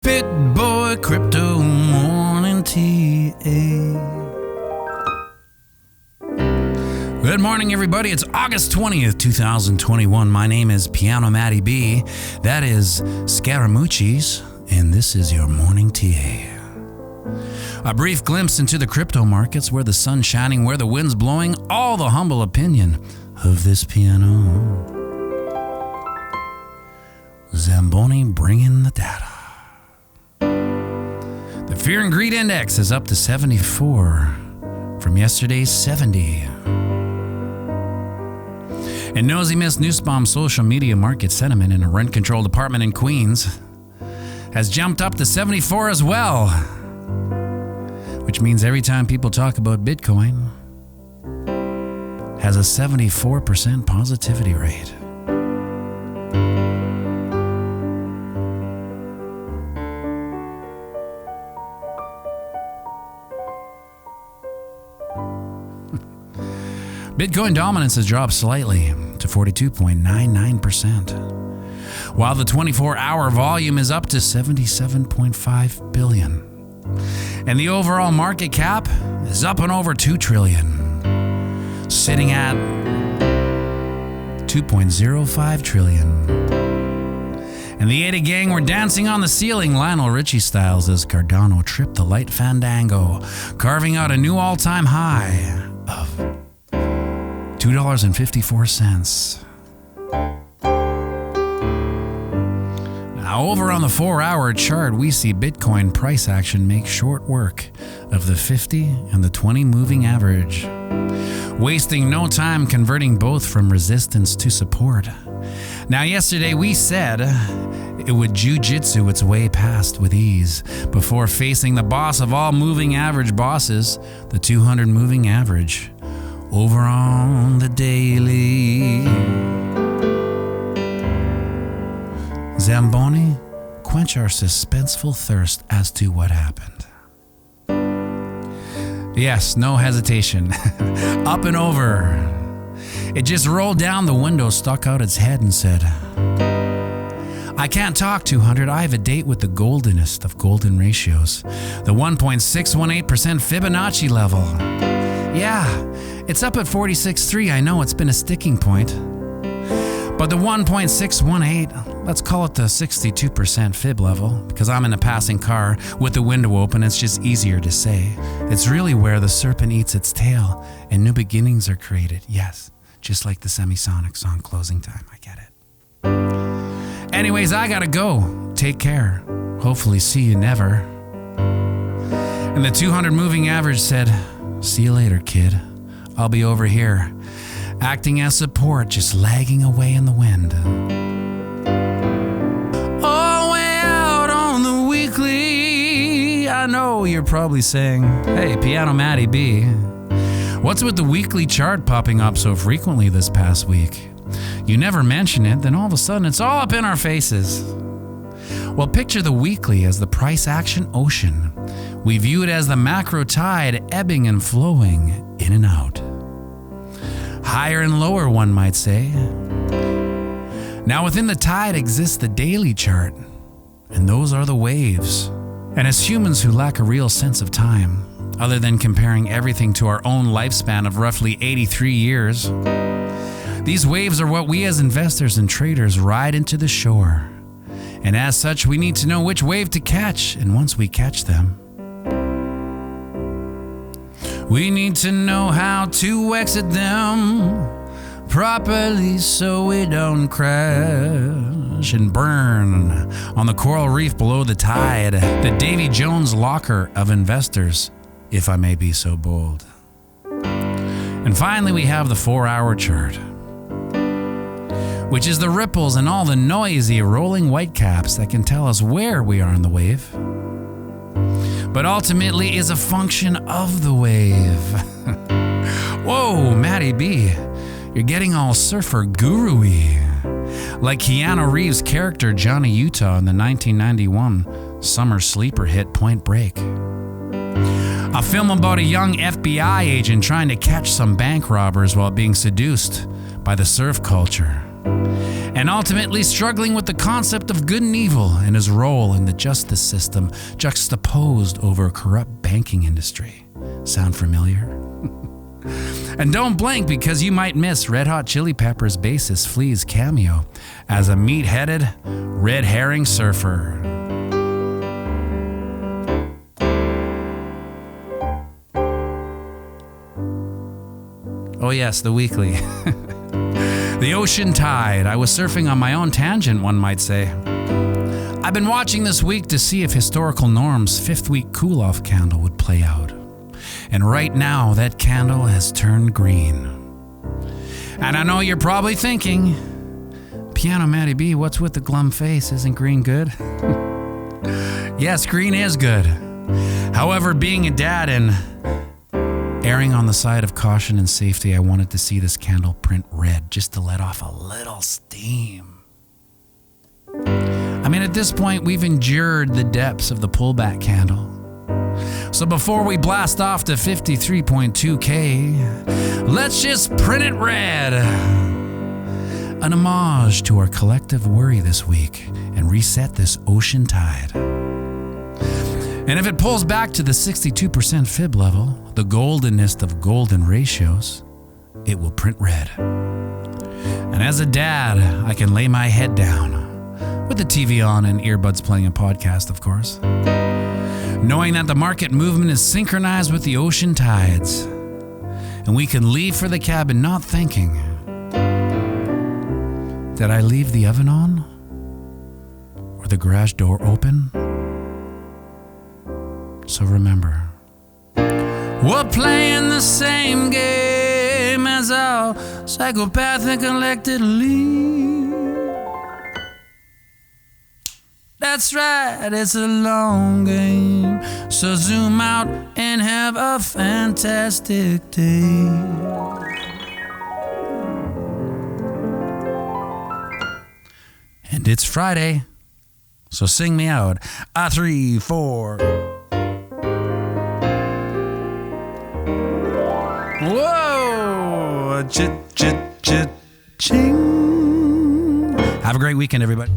BitBoy Crypto Morning TA. Good morning, everybody. It's August 20th, 2021. My name is Piano Matty B. That is Scaramucci's, and this is your Morning TA. A brief glimpse into the crypto markets, where the sun's shining, where the wind's blowing, all the humble opinion of this piano. Zamboni bringing the data. The Fear and Greed Index is up to 74 from yesterday's 70. And Nosy Miss Nussbaum's social media market sentiment in a rent-controlled apartment in Queens has jumped up to 74 as well, which means every time people talk about Bitcoin, has a 74% positivity rate. Bitcoin dominance has dropped slightly to 42.99%, while the 24-hour volume is up to 77.5 billion. And the overall market cap is up and over 2 trillion, sitting at 2.05 trillion. And the Ada gang were dancing on the ceiling, Lionel Richie styles, as Cardano tripped the light fandango, carving out a new all-time high of $2.54. Now, over on the 4-hour chart, we see Bitcoin price action make short work of the 50 and the 20 moving average, wasting no time converting both from resistance to support. Now, yesterday we said it would jujitsu its way past with ease before facing the boss of all moving average bosses, the 200 moving average, over on the daily. Zamboni, quench our suspenseful thirst as to what happened. Yes, no hesitation. Up and over. It just rolled down the window, stuck out its head and said, "I can't talk 200. I have a date with the goldenest of golden ratios, the 1.618% Fibonacci level. Yeah, it's up at 46.3. I know it's been a sticking point. But the 1.618, let's call it the 62% fib level, because I'm in a passing car with the window open. It's just easier to say. It's really where the serpent eats its tail and new beginnings are created. Yes, just like the Semisonic song Closing Time. I get it. Anyways, I gotta go. Take care. Hopefully see you never." And the 200 moving average said, "See you later, kid. I'll be over here, acting as support, just lagging away in the wind." Oh, way out on the weekly. I know you're probably saying, "Hey, Piano Matty B, what's with the weekly chart popping up so frequently this past week? You never mention it, then all of a sudden it's all up in our faces." Well, picture the weekly as the price action ocean. We view it as the macro tide ebbing and flowing in and out. Higher and lower, one might say. Now, within the tide exists the daily chart, and those are the waves. And as humans who lack a real sense of time, other than comparing everything to our own lifespan of roughly 83 years, these waves are what we as investors and traders ride into the shore. And as such, we need to know which wave to catch, and once we catch them, we need to know how to exit them properly so we don't crash and burn on the coral reef below the tide, the Davy Jones locker of investors, if I may be so bold. And finally, we have the 4-hour chart, which is the ripples and all the noisy rolling white caps that can tell us where we are in the wave, but ultimately is a function of the wave. Whoa, Matty B, you're getting all surfer guru-y, like Keanu Reeves' character Johnny Utah in the 1991 summer sleeper hit Point Break. A film about a young FBI agent trying to catch some bank robbers while being seduced by the surf culture. and ultimately struggling with the concept of good and evil and his role in the justice system juxtaposed over a corrupt banking industry. Sound familiar? And don't blink, because you might miss Red Hot Chili Peppers bassist Flea's cameo as a meat-headed, red herring surfer. Oh yes, the weekly. The ocean tide. I was surfing on my own tangent, one might say. I've been watching this week to see if historical norm's 5th week cool-off candle would play out. And right now, that candle has turned green. And I know you're probably thinking, Piano Matty B, what's with the glum face? Isn't green good? Yes, green is good. However, being a dad and erring on the side of caution and safety, I wanted to see this candle print red just to let off a little steam. I mean, at this point, we've endured the depths of the pullback candle. So before we blast off to 53.2K, let's just print it red. An homage to our collective worry this week and reset this ocean tide. And if it pulls back to the 62% fib level, the goldenness of golden ratios, it will print red. And as a dad, I can lay my head down, with the TV on and earbuds playing a podcast, of course, knowing that the market movement is synchronized with the ocean tides, and we can leave for the cabin not thinking, did I leave the oven on? Or the garage door open? So remember, we're playing the same game as our psychopathic elected lead. That's right, it's a long game. So zoom out and have a fantastic day. And it's Friday, so sing me out. 3, 4. Whoa! Chit, chit, chit, ching. Have a great weekend, everybody.